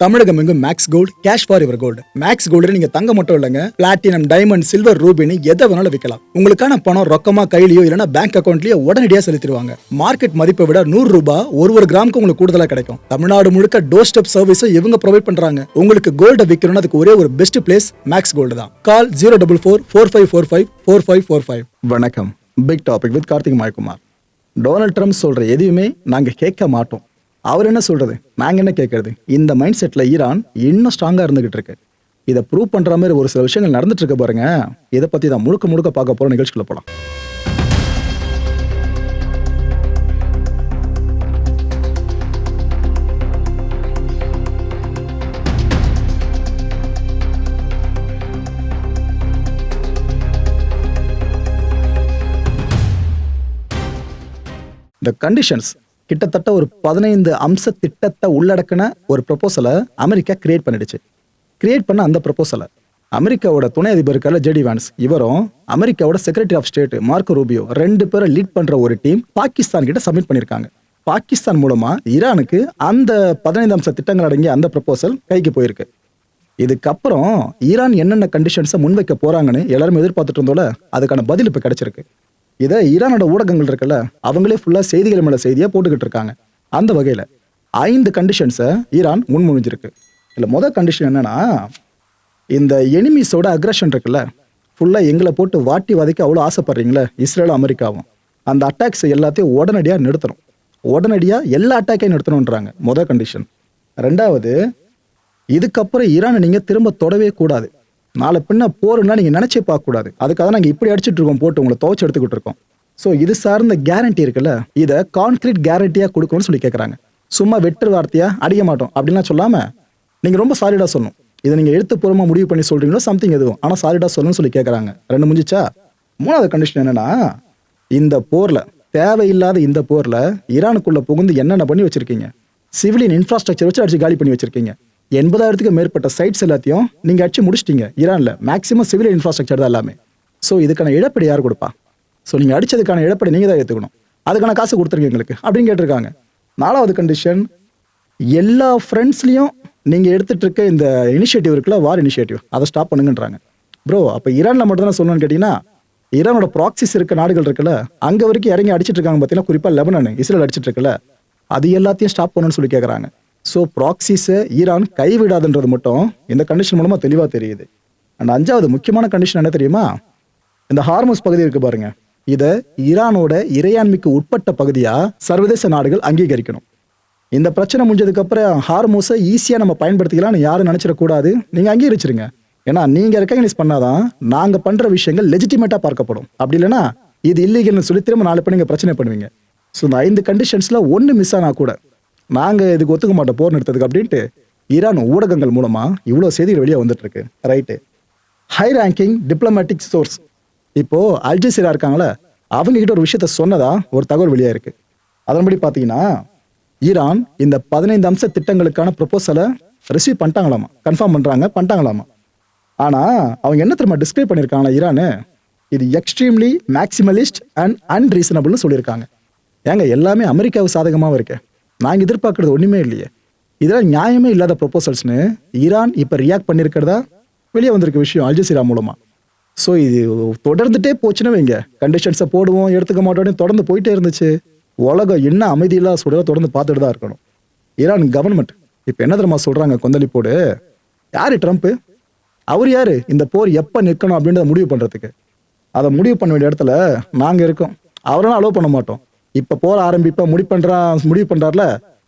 தமிழகம் எங்கும் Max Gold cash for your gold. Max Gold நீங்க தங்க மட்டும் இல்லைங்க, பிளாட்டினம், டைமண்ட், சில்வர், ரூபினி எதை வேணாலும் விற்கலாம். உங்களுக்கான பணம் ரொக்கமா கையிலயோ இல்லைன்னா பேங்க் அக்கௌண்ட்லயோ உடனடியாக செலுத்திடுவாங்க. மார்க்கெட் மதிப்பை விட 100 ரூபாய் ஒரு கிராமுக்கு உங்களுக்கு கூடுதலா கிடைக்கும். தமிழ்நாடு முழுக்க டோர் ஸ்டெப் சர்வீஸும் இவங்க ப்ரொவைட் பண்றாங்க. உங்களுக்கு கோல்ட விற்கணும்னு அதுக்கு ஒரே ஒரு பெஸ்ட் பிளேஸ் மேக்ஸ் கோல்டு தான். கால் 04445454545. வணக்கம். Big Topic with Karthik Mayakumar. Donald Trump சொல்ற எதையுமே நாங்க கேட்க மாட்டோம். அவர் என்ன சொல்றது, நாங்க என்ன கேட்கறது? இந்த மைண்ட் செட்ல ஈரான் இன்னும் ஸ்ட்ராங்கா இருந்துகிட்டு இருக்கு. இதை ப்ரூவ் பண்ற மாதிரி ஒரு சில விஷயங்கள் நடந்துட்டு இருக்க பாருங்க. இதை பத்தி தான் முழுக்க பார்க்க போற நிகழ்ச்சிக்குள்ள போலாம். The conditions கிட்டத்தட்ட ஒரு 15 அம்ச திட்டத்தை உள்ளடக்கின ஒரு ப்ரொபோசலை அமெரிக்கா கிரியேட் பண்ணிடுச்சு. கிரியேட் பண்ண அந்த ப்ரொபோசலை அமெரிக்காவோட துணை அதிபர் இருக்கால ஜெடி வான்ஸ், இவரும் அமெரிக்காவோட secretary of state Marco Rubio 2 பேரை லீட் பண்ற ஒரு டீம் பாகிஸ்தான் கிட்ட சப்மிட் பண்ணிருக்காங்க. பாகிஸ்தான் மூலமா ஈரானுக்கு அந்த 15 அம்ச திட்டங்கள் அடங்கிய அந்த ப்ரொபோசல் கைக்கு போயிருக்கு. இதுக்கப்புறம் ஈரான் என்னென்ன கண்டிஷன்ஸை முன்வைக்க போறாங்கன்னு எல்லாரும் எதிர்பார்த்துட்டு இருந்தோல, அதுக்கான பதில் இப்போ கிடைச்சிருக்கு. இதை ஈரானோட ஊடகங்கள் இருக்குல்ல, அவங்களே ஃபுல்லா செய்திகள் மேல செய்தியா போட்டுக்கிட்டு இருக்காங்க. அந்த வகையில 5 கண்டிஷன்ஸை ஈரான் முன்மொழிஞ்சிருக்கு. இல்ல முதல் கண்டிஷன் என்னன்னா, இந்த எனிமீஸோட அக்ரஷன் இருக்குல்ல, ஃபுல்லா எங்களை போட்டு வாட்டி வதைக்க அவ்வளோ ஆசைப்படுறீங்களே இஸ்ரேலும் அமெரிக்காவும், அந்த அட்டாக்ஸ் எல்லாத்தையும் உடனடியாக நிறுத்தணும். உடனடியாக எல்லா அட்டாக்கையும் நிறுத்தணுன்றாங்க முதல் கண்டிஷன். ரெண்டாவது, இதுக்கப்புறம் ஈரானை நீங்க திரும்ப தொடவே கூடாது. நாளை பின்ன போருன்னா நீங்க நினைச்சே பார்க்க கூடாது. அதுக்காக நாங்க இப்படி அடிச்சுட்டு இருக்கோம், போட்டு உங்களை துவச்சு எடுத்துக்கிட்டு இருக்கோம். ஸோ இது சார்ந்த கேரண்டி இருக்குல்ல, இதை கான்கிரீட் கேரண்டியா கொடுக்கணும்னு சொல்லி கேட்கறாங்க. சும்மா வெற்று வார்த்தையா அடிக்க மாட்டோம் அப்படின்லாம் சொல்லாம நீங்க ரொம்ப சாலிடா சொல்லணும். இதை நீங்க எழுத்துப்பூர்வமா முடிவு பண்ணி சொல்றீங்களோ சம்திங் எதுவும், ஆனா சாலிடா சொல்லணும்னு சொல்லி கேட்கறாங்க. 2 முடிஞ்சிச்சா? மூணாவது கண்டிஷன் என்னன்னா, இந்த போர்ல தேவையில்லாத இந்த போர்ல ஈரானுக்குள்ள புகுந்து என்னென்ன பண்ணி வச்சிருக்கீங்க, சிவிலியன் இன்ஃப்ராஸ்ட்ரக்சர் வச்சு அடிச்சு காலி பண்ணி வச்சிருக்கீங்க. 80,000க்கு மேற்பட்ட சைட்ஸ் எல்லாத்தையும் நீங்க அடிச்சு முடிச்சிட்டீங்க. ஈரான்ல மேக்ஸிமம் சிவிலியன் இன்ஃப்ராஸ்ட்ரக்சர் தான் எல்லாமே. ஸோ இதுக்கான இழப்பீடு யார் கொடுப்பா? ஸோ நீங்க அடிச்சதுக்கான இழப்பீடு நீங்க தான் ஏற்றுக்கணும். அதுக்கான காசு கொடுத்துருக்கீங்க எங்களுக்கு அப்படின்னு கேட்டிருக்காங்க. 4வது கண்டிஷன், எல்லா ஃப்ரெண்ட்ஸ்லயும் நீங்க எடுத்துட்டு இருக்க இந்த இனிஷியேட்டிவ் இருக்குல்ல, வார் இனிஷியேட்டிவ், அதை ஸ்டாப் பண்ணுங்கன்றாங்க. ப்ரோ, அப்ப ஈரான்ல மட்டும் தான் சொல்லணும்னு கேட்டீங்கன்னா, ஈரானோட ப்ராக்சிஸ் இருக்க நாடுகள் இருக்குல்ல, அங்க வரைக்கும் இறங்கி அடிச்சிட்டு இருக்காங்க. பார்த்தீங்கன்னா குறிப்பா லெபனான், இஸ்ரேல் அடிச்சிட்டு இருக்குல்ல, அது எல்லாத்தையும் ஸ்டாப் பண்ணணும்னு சொல்லி கேட்கறாங்க. ஸோ ப்ராக்சிஸை ஈரான் கைவிடாதுன்றது மட்டும் இந்த கண்டிஷன் மூலமா தெளிவா தெரியுது. அண்ட் 5வது முக்கியமான கண்டிஷன் என்ன தெரியுமா? இந்த ஹார்முஸ் பகுதி இருக்கு பாருங்க, இதை ஈரானோட இறையாண்மைக்கு உட்பட்ட பகுதியா சர்வதேச நாடுகள் அங்கீகரிக்கணும். இந்த பிரச்சனை முடிஞ்சதுக்கு அப்புறம் ஹார்முஸை ஈஸியா நம்ம பயன்படுத்திக்கலாம்னு யாரும் நினைச்சிடக்கூடாது. நீங்க அங்கீகரிச்சிருங்க. ஏன்னா நீங்க ரெக்கக்னைஸ் பண்ணாதான் நாங்க பண்ற விஷயங்கள் லெஜிட்டிமேட்டா பார்க்கப்படும். அப்படி இல்லைன்னா இது இல்லீகல்னு சொல்லி திரும்ப 4 பேர் நீங்க பிரச்சனை பண்ணுவீங்க. ஸோ இந்த 5 கண்டிஷன்ஸ்ல ஒன்று மிஸ் ஆனா கூட நாங்க இதுக்கு ஒத்துக்க மாட்டோம் போர் நிறுத்ததுக்கு அப்படின்ட்டு ஈரான் ஊடகங்கள் மூலமா இவ்வளவு செய்திகள் வெளியே வந்துட்டு இருக்கு. Right. High ranking diplomatic source, இப்போ அல்ஜசீரா இருக்காங்களே, அவங்க கிட்ட ஒரு விஷயத்த சொன்னதா ஒரு தகவல் வெளியா இருக்கு. அதன்படி பாத்தீங்கன்னா, ஈரான் இந்த 15 அம்ச திட்டங்களுக்கான ப்ரொபோசலை ரிசீவ் பண்ணிட்டாங்களாமா, கன்ஃபார்ம் பண்ணிட்டாங்களாமா. ஆனா அவங்க என்ன தெரியுமா டிஸ்கிரைப் பண்ணிருக்காங்களா ஈரானு, இது எக்ஸ்ட்ரீம்லி மேக்சிமலிஸ்ட் அண்ட் அன்ரீசனபிள்னு சொல்லியிருக்காங்க. ஏங்க, எல்லாமே அமெரிக்காவுக்கு சாதகமாகவும் இருக்கு. நாங்கள் எதிர்பார்க்கறது ஒன்றுமே இல்லையே, இதெல்லாம் நியாயமே இல்லாத ப்ரொபோசல்ஸ்னு ஈரான் இப்போ ரியாக்ட் பண்ணியிருக்கிறதா வெளியே வந்திருக்க விஷயம் அல்ஜசீரா மூலமா. ஸோ இது தொடர்ந்துட்டே போச்சுன்னு வைங்க, கண்டிஷன்ஸை போடுவோம் எடுத்துக்க மாட்டோன்னு தொடர்ந்து போயிட்டே இருந்துச்சு, உலகம் என்ன அமைதியில்லா சுடலை தொடர்ந்து பார்த்துட்டு தான் இருக்கணும். ஈரான் கவர்மெண்ட் இப்போ என்ன தெரியுமா சொல்றாங்க, கொந்தளிப்போடு, யாரு ட்ரம்ப், அவர் யாரு இந்த போர் எப்போ நிற்கணும் அப்படின்றத முடிவு பண்ணுறதுக்கு? அதை முடிவு பண்ண வேண்டிய இடத்துல நாங்கள் இருக்கோம். அவரெல்லாம் அலோவ் பண்ண மாட்டோம். இப்ப போர் ஆரம்பிப்ப முடிவு பண்றாருல,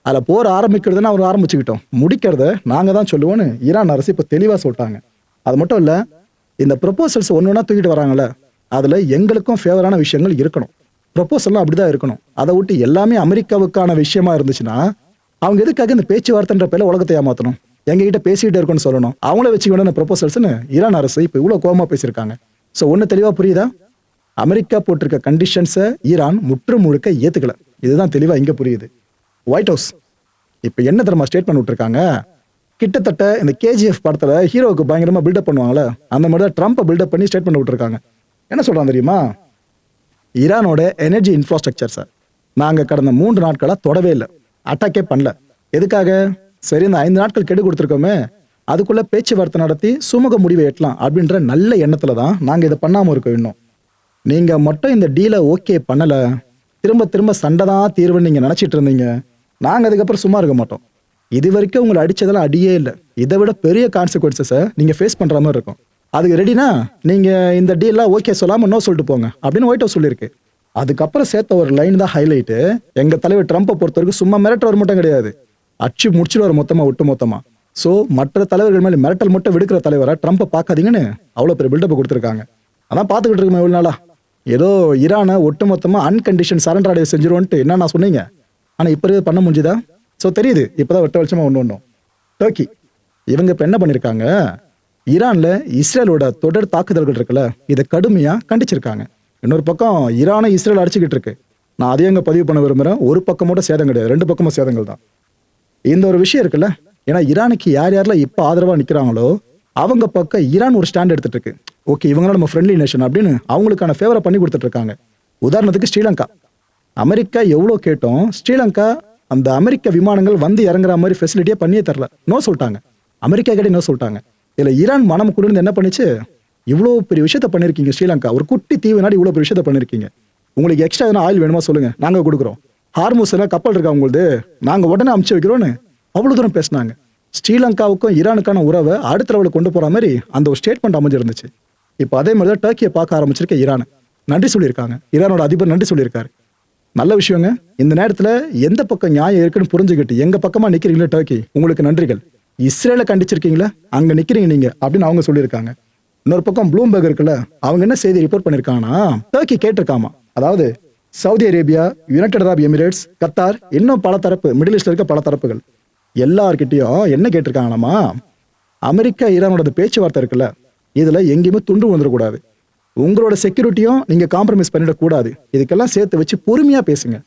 அதுல போர் ஆரம்பிக்கிறதுன்னா அவர் ஆரம்பிச்சுக்கிட்டோம், முடிக்கிறத நாங்க தான் சொல்லுவோன்னு ஈரான் அரசு இப்ப தெளிவா சொல்லிட்டாங்க. அது மட்டும் இல்ல, இந்த ப்ரொபோசல்ஸ் ஒன்னொன்னா தூக்கிட்டு வராங்கல்ல, அதுல எங்களுக்கும் ஃபேவரான விஷயங்கள் இருக்கணும். ப்ரொபோசல்லாம் அப்படிதான் இருக்கணும். அதை விட்டு எல்லாமே அமெரிக்காவுக்கான விஷயமா இருந்துச்சுன்னா அவங்க எதுக்காக இந்த பேச்சுவார்த்தைன்ற பேர்ல உலகத்தை ஏமாத்தணும்? எங்ககிட்ட பேசிக்கிட்டே இருக்குன்னு சொல்லணும். அவங்கள வச்சுக்க வேண்டிய ப்ரொபோசல்ஸ்னு ஈரான் அரசு இப்ப இவ்வளவு கோபமா பேசியிருக்காங்க. ஸோ ஒன்னு தெளிவா புரியுதா? அமெரிக்கா போட்டிருக்க கண்டிஷன்ஸை ஈரான் முற்று முழுக்க ஏத்துக்கல. இதுதான் தெளிவா இங்க புரியுது. ஒயிட் ஹவுஸ் இப்ப என்ன தெரியுமா ஸ்டேட்மெண்ட் விட்டுருக்காங்க, கிட்டத்தட்ட இந்த கேஜிஎஃப் படத்துல ஹீரோவுக்கு பயங்கரமா பில்டப் பண்ணுவாங்கல்ல, அந்த மாதிரி தான் ட்ரம்ப்பை பில்டப் பண்ணி ஸ்டேட்மெண்ட் விட்டுருக்காங்க. என்ன சொல்றாங்க தெரியுமா? ஈரானோட எனர்ஜி இன்ஃப்ராஸ்ட்ரக்சர்ஸை நாங்க கடந்த 3 நாட்களா தொடவே இல்லை, அட்டாக்கே பண்ணல. எதுக்காக? சரி இந்த 5 நாட்கள் கெடு கொடுத்துருக்கோமே, அதுக்குள்ள பேச்சுவார்த்தை நடத்தி சுமூக முடிவை எட்டலாம் அப்படின்ற நல்ல எண்ணத்துல தான் நாங்க இதை பண்ணாம இருக்கோம். இன்னும் நீங்க மட்டும் இந்த டீலை ஓகே பண்ணல, திரும்ப திரும்ப சண்டை தான் தீர்வுன்னு நீங்க நினைச்சிட்டு இருந்தீங்க, நாங்க அதுக்கப்புறம் சும்மா இருக்க மாட்டோம். இது வரைக்கும் உங்களை அடிச்சதெல்லாம் அடியே இல்லை, இதை விட பெரிய கான்சிக்வன்சஸை நீங்க ஃபேஸ் பண்ற மாதிரி இருக்கும். அதுக்கு ரெடினா நீங்க இந்த டீல்லாம் ஓகே சொல்லாம நோ சொல்லிட்டு போங்க அப்படின்னு ஒயிட் ஹவுஸ் சொல்லியிருக்கு. அதுக்கப்புறம் சேர்த்த ஒரு லைன் தான் ஹைலைட்டு. எங்க தலைவர் ட்ரம்ப்பை பொறுத்த வரைக்கும் சும்மா மிரட்டுறவர் மட்டும் கிடையாது, அச்சு முடிச்சிடுவார் மொத்தமா, ஒட்டு மொத்தமா. ஸோ மற்ற தலைவர்கள் மேலே மிரட்டல் மட்டும் விடுக்கிற தலைவரை ட்ரம்ப்பை பார்க்காதீங்கன்னு அவ்வளோ பெரிய பில்டப் கொடுத்துருக்காங்க. அதான் பார்த்துக்கிட்டு இருக்கோம் இவ்வளோ நாளா. ஏதோ ஈரானை ஒட்டு மொத்தமாக அன்கண்டிஷன் சரண்டர் அடைய செஞ்சிருவோன்ட்டு என்ன சொன்னீங்க, ஆனால் இப்போ பண்ண முடிஞ்சுதா? ஸோ தெரியுது இப்போதான் வெட்ட வெளிச்சமாக ஒன்றும். டர்க்கி இவங்க இப்போ என்ன பண்ணியிருக்காங்க, ஈரானில் இஸ்ரேலோட தொடர் தாக்குதல்கள் இருக்குல்ல, இதை கடுமையாக கண்டிச்சிருக்காங்க. இன்னொரு பக்கம் ஈரானை இஸ்ரேல் அடிச்சுக்கிட்டு இருக்கு. நான் அதையும் அங்கே பதிவு பண்ண விரும்புகிறேன். ஒரு பக்கமோட சேதம் கிடையாது, 2 பக்கமும் சேதங்கள் தான். இந்த ஒரு விஷயம் இருக்குல்ல, ஏன்னா ஈரானுக்கு யார் யாரெல்லாம் இப்போ ஆதரவாக நிற்கிறாங்களோ அவங்க பக்கம் ஈரான் ஒரு ஸ்டாண்ட் எடுத்துட்டு இருக்கு. ஓகே இவங்களாம் நம்ம ஃப்ரெண்ட்லி நேஷன் அப்படின்னு அவங்களுக்கான ஃபேவரை பண்ணி கொடுத்துட்டு இருக்காங்க. உதாரணத்துக்கு ஸ்ரீலங்கா. அமெரிக்கா எவ்வளோ கேட்டோம், ஸ்ரீலங்கா அந்த அமெரிக்க விமானங்கள் வந்து இறங்குற மாதிரி ஃபெசிலிட்டியே பண்ணியே தரல, நோ சொல்லிட்டாங்க. அமெரிக்கா கிட்டே நோ சொல்லிட்டாங்க. இதில் ஈரான் மனம் குளிர்ந்து என்ன பண்ணிச்சு, இவ்வளோ பெரிய விஷயத்த பண்ணியிருக்கீங்க ஸ்ரீலங்கா, ஒரு குட்டி தீவு நாடு இவ்வளோ பெரிய விஷயத்த பண்ணியிருக்கீங்க, உங்களுக்கு எக்ஸ்ட்ரா எதனா ஆயில் வேணுமா சொல்லுங்க நாங்கள் கொடுக்குறோம், ஹார்மூஸ் எல்லாம் கப்பல் இருக்கா உங்களுது, நாங்கள் உடனே அமுச்சு வைக்கிறோன்னு அவ்வளோ தூரம் பேசினாங்க. ஸ்ரீலங்காவுக்கும் ஈரானுக்கான உறவை அடுத்த லெவலுக்கு கொண்டு போகிற மாதிரி அந்த ஒரு ஸ்டேட்மெண்ட் அமைஞ்சிருந்துச்சு. இப்போ அதே மாதிரி தான் டர்க்கியை பார்க்க ஆரம்பிச்சிருக்க ஈரான் நன்றி சொல்லியிருக்காங்க. ஈரானோட அதிபர் நன்றி சொல்லியிருக்காரு. நல்ல விஷயங்க. இந்த நேரத்தில் எந்த பக்கம் நியாயம் இருக்குன்னு புரிஞ்சுக்கிட்டு எங்கள் பக்கமாக நிற்கிறீங்களே டர்க்கி, உங்களுக்கு நன்றிகள். இஸ்ரேலை கண்டிச்சிருக்கீங்களா, அங்கே நிற்கிறீங்க நீங்கள் அப்படின்னு அவங்க சொல்லியிருக்காங்க. இன்னொரு பக்கம் ப்ளூம்பர்க் இருக்குல்ல, அவங்க என்ன செய்தி ரிப்போர்ட் பண்ணியிருக்காங்கன்னா, டர்க்கி கேட்டிருக்காமா, அதாவது Saudi Arabia, United Arab Emirates, Qatar, இன்னும் பல தரப்பு, மிடில் ஈஸ்ட்ல இருக்க பல தரப்புகள் எல்லார்கிட்டையும் என்ன கேட்டிருக்காங்களாமா, அமெரிக்கா ஈரானோட பேச்சுவார்த்தை இருக்குல்ல, இதுல எங்கேயுமே துண்டு வந்துடக்கூடாது, உங்களோட செக்யூரிட்டியும் நீங்க காம்ப்ரமைஸ் பண்ணிடக்கூடாது, இதுக்கெல்லாம் சேர்த்து வச்சு பொறுமையா பேசுங்க.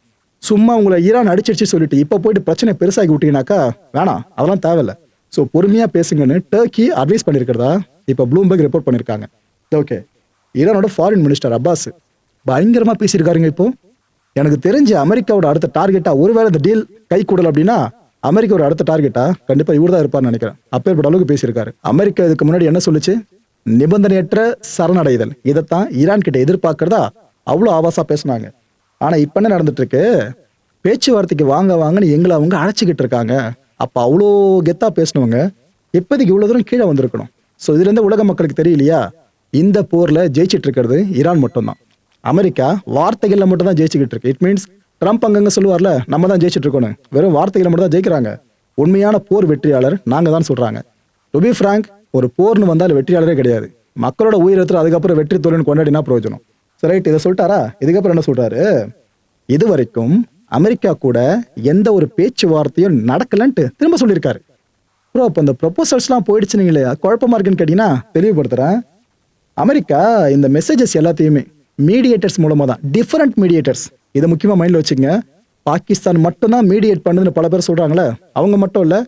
சும்மா உங்களை ஈரான் அடிச்சிருச்சு சொல்லிட்டு இப்போ போயிட்டு பிரச்சனை பெருசாகி விட்டீங்கன்னாக்கா வேணாம், அதெல்லாம் தேவையில்ல. ஸோ பொறுமையா பேசுங்கன்னு டர்க்கி அட்வைஸ் பண்ணியிருக்கிறதா இப்போ ப்ளூம்பர்க் ரிப்போர்ட் பண்ணியிருக்காங்க. ஓகே, ஈரானோட ஃபாரின் மினிஸ்டர் அப்பாஸ் பயங்கரமா பேசியிருக்காருங்க. இப்போ எனக்கு தெரிஞ்சு அமெரிக்காவோட அடுத்த டார்கெட்டா, ஒருவேளை இந்த டீல் கை கூடல அப்படின்னா அமெரிக்காவோட அடுத்த டார்கெட்டா கண்டிப்பா இவர் தான் இருப்பார்னு நினைக்கிறேன். அப்பேற்பட்ட அளவுக்கு பேசியிருக்காரு. அமெரிக்கா இதுக்கு முன்னாடி என்ன சொல்லுச்சு, நிபந்தனையற்ற சரணடைதல், இதைத்தான் ஈரான் கிட்ட எதிர்பார்க்கறதா அவ்வளோ ஆபாசா பேசினாங்க. ஆனா இப்ப என்ன நடந்துட்டு இருக்கு, பேச்சுவார்த்தைக்கு வாங்க வாங்கன்னு எங்களை அவங்க அழைச்சிக்கிட்டு இருக்காங்க. அப்ப அவ்வளோ கெத்தா பேசினவங்க இப்போதைக்கு இவ்வளவு தூரம் கீழே வந்திருக்கணும். ஸோ இதுல இருந்து உலக மக்களுக்கு தெரியலையா, இந்த போர்ல ஜெயிச்சிட்டு இருக்கிறது ஈரான் மட்டும்தான். அமெரிக்கா வார்த்தைகள்ல மட்டும் தான் ஜெயிச்சுக்கிட்டு இருக்கு. இட் மீன்ஸ் ட்ரம்ப் அங்கங்க சொல்லுவார்ல, நம்ம தான் ஜெயிச்சிட்டு இருக்கோம், வெறும் வார்த்தைகளை மட்டும் தான் ஜெயிக்கிறாங்க. உண்மையான போர் வெற்றியாளர் நாங்க தான் சொல்றாங்க. டு பி ஃப்ராங்க், ஒரு போர்னு வந்தால் வெற்றியாளரே கிடையாது, மக்களோட உயிரெடுத்து அதுக்கப்புறம் வெற்றி தோல்வின்னு கொண்டாடினா பிரயோஜனம். சரி ரைட், இதை சொல்லிட்டாரா, இதுக்கப்புறம் என்ன சொல்றாரு, இது வரைக்கும் அமெரிக்கா கூட எந்த ஒரு பேச்சுவார்த்தையும் நடக்கலன்ட்டு திரும்ப சொல்லியிருக்காரு. ப்ரோ இப்போ இந்த ப்ரொபோசல்ஸ்லாம் போயிடுச்சுனீங்களே, குழப்பமா இருக்குன்னு கேட்டீங்கன்னா தெளிவுபடுத்துறேன். அமெரிக்கா இந்த மெசேஜஸ் எல்லாத்தையுமே மீடியேட்டர்ஸ் மூலமா தான், டிஃபரெண்ட் மீடியேட்டர்ஸ், இதை முக்கியமாக மைண்டில் வச்சுங்க. பாகிஸ்தான் மட்டும்தான் மீடியேட் பண்ணுதுன்னு பல பேர் சொல்றாங்களே, அவங்க மட்டும் இல்லை,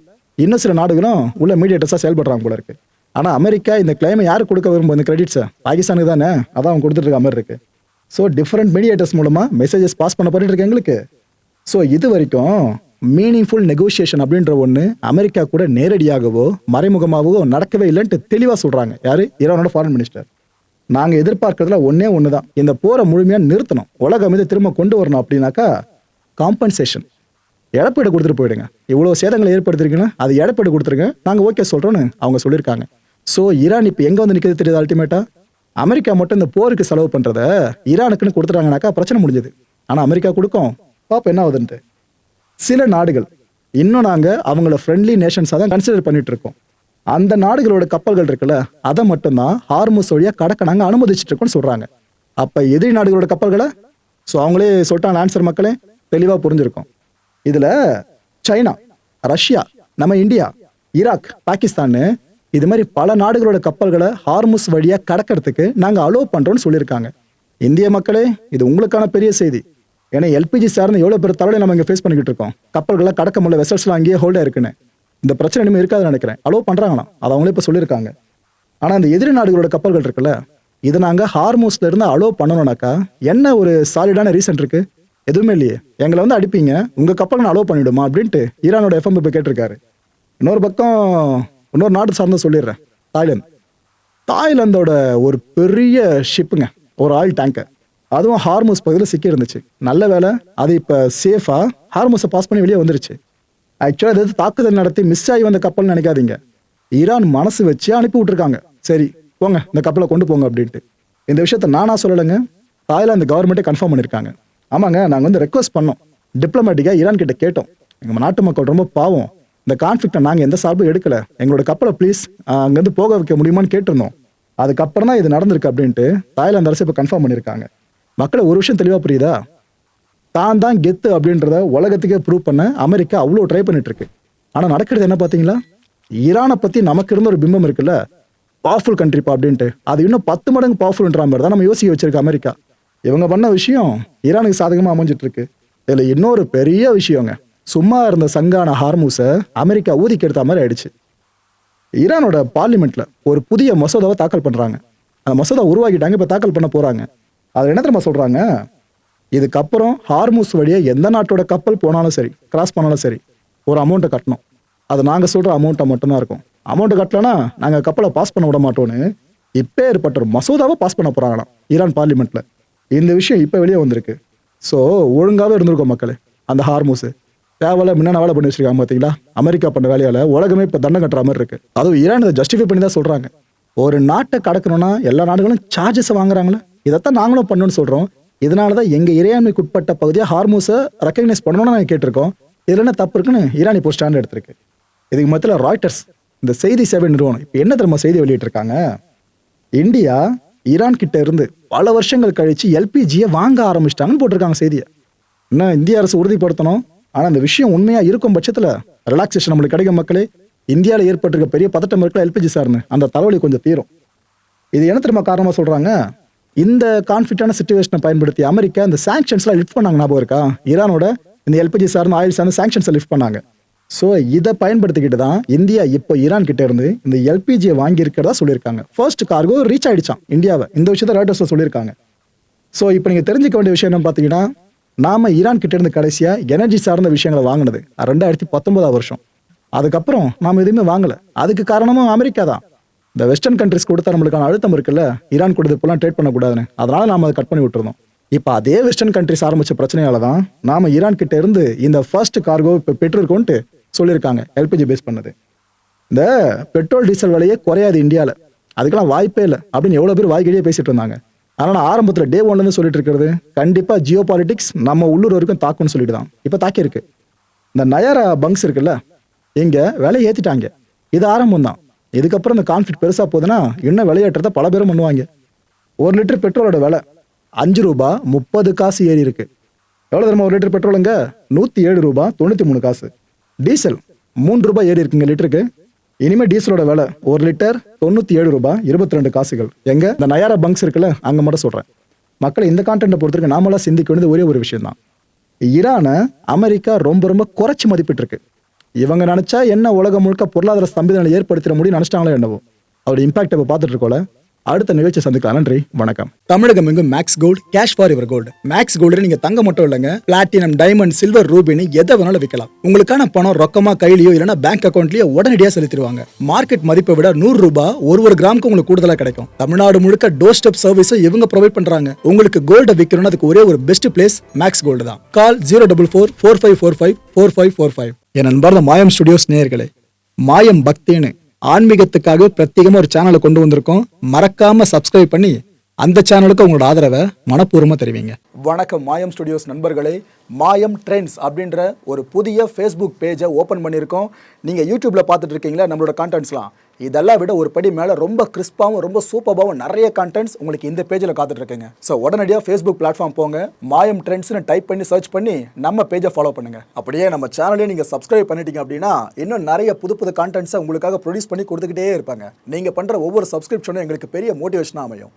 இன்னும் சில நாடுகளும் உள்ள மீடியேட்டர்ஸாக செயல்படுறாங்க போல இருக்கு. ஆனால் அமெரிக்கா இந்த கிளைமை யாருக்கு கொடுக்க விரும்பும், இந்த கிரெடிட்ஸை பாகிஸ்தானுக்கு தானே, அதான் அவங்க கொடுத்துட்டு இருக்க மாதிரி இருக்கு. ஸோ டிஃப்ரெண்ட் மீடியேட்டர்ஸ் மூலமாக மெசேஜஸ் பாஸ் பண்ண போயிட்டு இருக்கு எங்களுக்கு. ஸோ இது வரைக்கும் மீனிங்ஃபுல் நெகோசியேஷன் அப்படின்ற ஒன்று அமெரிக்கா கூட நேரடியாகவோ மறைமுகமாகவோ நடக்கவே இல்லைன்ட்டு தெளிவாக சொல்கிறாங்க. யார், ஈரானோட ஃபாரின் மினிஸ்டர். நாங்கள் எதிர்பார்க்கறதுல ஒன்று தான், இந்த போரை முழுமையாக நிறுத்தணும், உலகம் மீது திரும்ப கொண்டு வரணும். அப்படின்னாக்கா காம்பன்சேஷன், இழப்பீடு கொடுத்துட்டு போயிடுங்க. இவ்வளோ சேதங்களை ஏற்படுத்திருக்குன்னு அது இழப்பீடு கொடுத்துருங்க, நாங்கள் ஓகே சொல்கிறோன்னு அவங்க சொல்லியிருக்காங்க. ஸோ ஈரான் இப்போ எங்கே வந்து நிற்கிறது தெரியுது, அல்டிமேட்டா அமெரிக்கா மட்டும் இந்த போருக்கு செலவு பண்ணுறத ஈரானுக்குன்னு கொடுத்துட்டாங்கனாக்கா பிரச்சனை முடிஞ்சது. ஆனால் அமெரிக்கா கொடுக்கும், பாப்பா என்ன ஆகுதுன்ட்டு. சில நாடுகள் இன்னும் நாங்கள் அவங்கள ஃப்ரெண்ட்லி நேஷன்ஸாக தான் கன்சிடர் பண்ணிட்டு இருக்கோம். அந்த நாடுகளோட கப்பல்கள் இருக்குல்ல, அதை மட்டும்தான் ஹார்முஸ் வழியாக கடக்க நாங்கள் அனுமதிச்சுட்டு இருக்கோம்னு சொல்கிறாங்க. அப்போ எதிரி நாடுகளோட கப்பல்களை, ஸோ அவங்களே சொல்லிட்டாங்க ஆன்சர், மக்களே தெளிவாக புரிஞ்சிருக்கும். இதில் சைனா, ரஷ்யா, நம்ம இந்தியா, ஈராக், பாகிஸ்தான், இது மாதிரி பல நாடுகளோட கப்பல்களை ஹார்முஸ் வழியாக கடக்கிறதுக்கு நாங்கள் அலோவ் பண்ணுறோன்னு சொல்லியிருக்காங்க. இந்திய மக்களே, இது உங்களுக்கான பெரிய செய்தி. ஏன்னா எல்பிஜி சார்ந்து எவ்வளோ பேர் தவளை நம்ம இங்கே ஃபேஸ் பண்ணிக்கிட்டு இருக்கோம். கப்பல்களை கடக்க முடியல, வெசல்ஸ்லாம் அங்கேயே ஹோல்டாக இருக்குன்னு. இந்த பிரச்சனை இனிமேல் இருக்காதுன்னு நினைக்கிறேன். அலோவ் பண்ணுறாங்களாம், அதை அவங்களே இப்போ சொல்லியிருக்காங்க. ஆனால் அந்த எதிரி நாடுகளோட கப்பல்கள் இருக்குல்ல, இதை நாங்கள் ஹார்முஸ்ல இருந்து அலோவ் பண்ணணும்னாக்கா என்ன ஒரு சாலிடான ரீசன் இருக்கு? எதுவுமே இல்லையே. எங்களை வந்து அடிப்பீங்க, உங்கள் கப்பல்களை அலோவ் பண்ணிவிடுமா அப்படின்ட்டு ஈரானோட எஃப்எம் இப்போ கேட்டிருக்காரு. இன்னொரு பக்கம் இன்னொரு நாடு சார்ந்த சொல்லிடுறேன், தாய்லாந்து. தாய்லாந்தோட ஒரு பெரிய ஷிப்புங்க, ஒரு ஆயில் டேங்கர், அதுவும் ஹார்மோஸ் பகுதியில் சிக்கி இருந்துச்சு. நல்ல வேலை அது இப்போ சேஃபாக ஹார்மோஸை பாஸ் பண்ணி வெளியே வந்துருச்சு. ஆக்சுவலாக அது தாக்குதல் நடத்தி மிஸ் ஆகி வந்த கப்பல்னு நினைக்காதீங்க. ஈரான் மனசு வச்சு அனுப்பி விட்டுருக்காங்க, சரி போங்க இந்த கப்பலை கொண்டு போங்க அப்படின்ட்டு. இந்த விஷயத்த நானா சொல்லலைங்க, தாய்லாந்து கவர்மெண்ட்டே கன்ஃபார்ம் பண்ணியிருக்காங்க. ஆமாங்க, நாங்கள் வந்து ரெக்வஸ்ட் பண்ணோம், டிப்ளமேட்டிக்காக ஈரான் கிட்ட கேட்டோம், எங்கள் நாட்டு மக்கள் ரொம்ப பாவம், இந்த கான்ஃப்ளிக்டை நாங்கள் எந்த சார்பும் எடுக்கல, எங்களோட கப்பலை ப்ளீஸ் அங்கேருந்து போக வைக்க முடியுமான்னு கேட்டிருந்தோம். அதுக்கப்புறம் தான் இது நடந்திருக்கு அப்படின்ட்டு தாய்லாந்து அரசு இப்போ கன்ஃபார்ம் பண்ணியிருக்காங்க. மக்களை ஒரு விஷயம் தெளிவாக புரியுதா, தான் கெத்து அப்படின்றத உலகத்துக்கே ப்ரூவ் பண்ண அமெரிக்கா அவ்வளோ ட்ரை பண்ணிட்டு இருக்கு. ஆனால் நடக்கிறது என்ன பார்த்தீங்களா, ஈரானை பற்றி நமக்கு இருந்த ஒரு பிம்பம் இருக்குல்ல, பவர்ஃபுல் கண்ட்ரிப்பா அப்படின்ட்டு, அது இன்னும் 10 மடங்கு பவர்ஃபுல்ன்ற மாதிரி தான் நம்ம யோசிக்க வச்சிருக்க அமெரிக்கா. இவங்க பண்ண விஷயம் ஈரானுக்கு சாதகமாக அமைஞ்சிட்டு இருக்கு. இதில் இன்னொரு பெரிய விஷயங்க, சும்மா இருந்த சங்கான ஹார்மூஸை அமெரிக்கா ஊதிக்கு எடுத்த மாதிரி ஆயிடுச்சு. ஈரானோட பார்லிமெண்ட்ல ஒரு புதிய மசோதாவை தாக்கல் பண்றாங்க. அந்த மசோதா உருவாக்கிட்டாங்க, இப்போ தாக்கல் பண்ண போறாங்க. அதில் என்ன தெரியுமா சொல்றாங்க, இதுக்கப்புறம் ஹார்மூஸ் வழியா எந்த நாட்டோட கப்பல் போனாலும் சரி, கிராஸ் பண்ணாலும் சரி, ஒரு அமௌண்ட்டை கட்டணும். அது நாங்கள் சொல்ற அமௌண்ட்டை மட்டும்தான் இருக்கும். அமௌண்ட்டு கட்டலனா நாங்கள் கப்பலை பாஸ் பண்ண விட மாட்டோன்னு இப்போ ஏற்பட்ட ஒரு மசோதாவை பாஸ் பண்ண போறாங்களாம் ஈரான் பார்லிமெண்ட்ல. இந்த விஷயம் இப்போ வெளியே வந்திருக்கு. ஸோ ஒழுங்காகவே இருந்திருக்கும் மக்கள். அந்த ஹார்மூஸ் தேவையில்ல முன்ன வேலை பண்ணி வச்சிருக்காங்க பார்த்தீங்களா, அமெரிக்கா பண்ண வேலையால் உலகமே இப்போ தண்டனை கட்டுற மாதிரி இருக்கு. அதுவும் ஈரான் இதை ஜஸ்டிஃபை பண்ணி தான் சொல்றாங்க. ஒரு நாட்டை கடக்கணும்னா எல்லா நாடுகளும் சார்ஜஸ் வாங்குறாங்களே, இதைத்தான் நாங்களும் பண்ணணும்னு சொல்றோம். இதனால தான் எங்கள் இறையாண்மைக்கு உட்பட்ட பகுதியாக ஹார்மூஸை ரெக்கக்னைஸ் பண்ணணும்னு நாங்கள் கேட்டிருக்கோம். இதில் என்ன தப்பு இருக்குன்னு ஈரான் இப்போ ஸ்டாண்ட் எடுத்திருக்கு. இதுக்கு மத்தியில் ராய்ட்டர்ஸ், இந்த செய்தி சேவை நிறுவனம் இப்போ என்ன தெரியுமா செய்தி வெளியிட்டிருக்காங்க, இந்தியா ஈரான் கிட்ட இருந்து பல வருஷங்கள் கழிச்சு எல்பிஜியை வாங்க ஆரம்பிச்சிட்டாங்கன்னு போட்டிருக்காங்க செய்தியை. இன்னும் இந்திய அரசு உறுதிப்படுத்தணும். ஆனால் அந்த விஷயம் உண்மையாக இருக்கும் பட்சத்தில் ரிலாக்ஸேஷன் நம்மளுக்கு கிடைக்கும். மக்களே, இந்தியாவில் ஏற்பட்டிருக்க பெரிய பதட்டம் இருக்கல எல்பிஜி சார்னு, அந்த தலைவலி கொஞ்சம் தீரும். இது என்ன தெரியுமா காரணமாக சொல்கிறாங்க, இந்த கான்ஃப்ளிக்டான சிச்சுவேஷனை பயன்படுத்தி அமெரிக்கா இந்த சாங்ஷன்ஸ்லாம் லிஃப்ட் பண்ணாங்க. ஞாபகம் இருக்கா, ஈரானோட இந்த எல்பிஜி சார்ந்து ஆயில் சார்ந்து சாங்ஷன்ஸை லிஃப்ட் பண்ணாங்க. ஸோ இதை பயன்படுத்திக்கிட்டு தான் இந்தியா இப்போ ஈரான் கிட்ட இருந்து இந்த எல்பிஜியை வாங்கி இருக்கிறதா சொல்லியிருக்காங்க. ஃபர்ஸ்ட் கார்கோ ரீச் ஆயிடுச்சான் இந்தியாவை. இந்த விஷயத்த ராய்ட்டர்ஸ்ல சொல்லியிருக்காங்க. ஸோ இப்போ நீங்கள் தெரிஞ்சுக்க வேண்டிய விஷயம் என்ன பார்த்தீங்கன்னா, நாம ஈரான் கிட்ட இருந்து கடைசியாக எனர்ஜி சார்ந்த விஷயங்களை வாங்கினது 2019 வருஷம். அதுக்கப்புறம் நாம் எதுவுமே வாங்கலை. அதுக்கு காரணமும் அமெரிக்கா தான். இந்த வெஸ்டர்ன் கண்ட்ரிஸ் கொடுத்தா நம்மளுக்கான அழுத்தம் இருக்குல்ல, ஈரான் கொடுத்து இப்போலாம் ட்ரேட் பண்ணக்கூடாதுன்னு, அதனால நாம அதை கட் பண்ணி விட்டுருந்தோம். இப்போ அதே வெஸ்டர்ன் கண்ட்ரிஸ் ஆரம்பிச்ச பிரச்சனையால தான் நாம ஈரான் கிட்ட இருந்து இந்த ஃபர்ஸ்ட் கார்கோ இப்போ பெற்றிருக்கோன்ட்டு சொல்லியிருக்காங்க. எல்பிஜி பேஸ் பண்ணது. இந்த பெட்ரோல் டீசல் விலையே குறையாது இந்தியாவில், அதுக்கெல்லாம் வாய்ப்பே இல்லை அப்படின்னு எவ்வளோ பேர் வாய்க்கிலேயே பேசிட்டு இருந்தாங்க. ஆனால் ஆரம்பத்தில் டே ஒன்லேருந்து சொல்லிட்டு இருக்கிறது, கண்டிப்பாக ஜியோ பாலிட்டிக்ஸ் நம்ம உள்ளூர் வரைக்கும் தாக்கும்னு சொல்லிட்டு தான் இப்போ தாக்கியிருக்கு. இந்த நயாரா பங்க்ஸ் இருக்குல்ல, இங்கே விலை ஏற்றிட்டாங்க. இது ஆரம்பம் தான். இதுக்கப்புறம் இந்த கான்ஃப்ளிக்ட் பெருசாக போகுதுன்னா இன்னும் விலையேற்றத்தை பல பேரும் பண்ணுவாங்க. 1 லிட்டர் பெட்ரோலோட விலை ₹5.30 ஏறி இருக்கு. எவ்வளோ தெரியுமா 1 லிட்டர் பெட்ரோலுங்க? ₹107.93. டீசல் ₹3 ஏறி இருக்குங்க லிட்டருக்கு. இனிமேல் டீசலோட விலை 1 லிட்டர் ₹97.22. எங்க இந்த நயாரா பங்க்ஸ் இருக்குல்ல, அங்கே மட்டும் சொல்கிறேன். மக்களை இந்த கான்டென்ட்டை பொறுத்திருக்கு நாமெல்லாம் சிந்திக்க வேண்டியது ஒரே ஒரு விஷயம் தான். ஈரானை அமெரிக்கா ரொம்ப ரொம்ப குறைச்சி மதிப்பிட்டு இருக்கு. இவங்க நினைச்சா என்ன உலகம் முழுக்க பொருளாதார ஸ்தம்பிதனை ஏற்படுத்திட முடியும் நினைச்சிட்டாங்களோ என்னவோ. அவரோட இம்பாக்ட் இப்போ பார்த்துட்டு இருக்கோல. அடுத்த நிகழ்ச்சி சந்திக்கலாம். நன்றி, வணக்கம். தமிழகம் எங்கும் Max Gold, cash for your gold. Max Gold நீங்க தங்க மட்டும் இல்லைங்க, பிளாட்டினம், டைமண்ட், சில்வர், ரூபினி எதை வேணாலும் விற்கலாம். உங்களுக்கான பணம் ரொக்கமா கையிலயோ இல்லைன்னா பேங்க் அக்கௌண்ட்லயோ உடனடியாக செலுத்திடுவாங்க. மார்க்கெட் மதிப்பை விட ₹100 ஒரு கிராமுக்கு உங்களுக்கு கூடுதலா கிடைக்கும். தமிழ்நாடு முழுக்க டோர் ஸ்டெப் சர்வீஸை இவங்க ப்ரொவைட் பண்றாங்க. உங்களுக்கு கோல்ட விற்கணும்னு அதுக்கு ஒரே ஒரு பெஸ்ட் பிளேஸ் மேக்ஸ் கோல்டு தான். கால் 04445454545. என் அன்பார்ந்த மாயம் ஸ்டுடியோஸ் நேயர்களே, மாயம் பக்தின்னு ஆன்மீகத்துக்காக பிரத்யேகமா ஒரு சேனலை கொண்டு வந்திருக்கோம். மறக்காம சப்ஸ்கிரைப் பண்ணி அந்த சேனலுக்கு உங்களோட ஆதரவை மனப்பூர்வமா தெரிவிங்க. வணக்கம் மாயம் ஸ்டுடியோஸ் நண்பர்களே. மாயம் ட்ரெண்ட்ஸ் அப்படின்ற ஒரு புதிய ஃபேஸ்புக் பேஜை ஓப்பன் பண்ணியிருக்கோம். நீங்கள் யூடியூப்பில் பார்த்துட்டு இருக்கீங்களா நம்மளோட கான்டென்ட்ஸ்லாம், இதெல்லாம் விட ஒரு படி மேலே ரொம்ப கிறிஸ்பாகவும் ரொம்ப சூப்பராகவும் நிறைய கான்டென்ட்ஸ் உங்களுக்கு இந்த பேஜில் காத்துட்ருக்குங்க. ஸோ உடனடியாக ஃபேஸ்புக் பிளாட்ஃபார்ம் போங்க, மாயம் ட்ரெண்ட்ஸ்னு டைப் பண்ணி சர்ச் பண்ணி நம்ம பேஜை ஃபாலோ பண்ணுங்கள். அப்படியே நம்ம சேனலையும் நீங்கள் சப்ஸ்கிரைப் பண்ணிட்டீங்க அப்படின்னா இன்னும் நிறைய புது புது கான்டென்ட்ஸை உங்களுக்காக ப்ரொடியூஸ் பண்ணி கொடுத்துக்கிட்டே இருப்பாங்க. நீங்கள் பண்ணுற ஒவ்வொரு சப்ஸ்கிரிப்ஷனும் எங்களுக்கு பெரிய மோட்டிவேஷனாக அமையும்.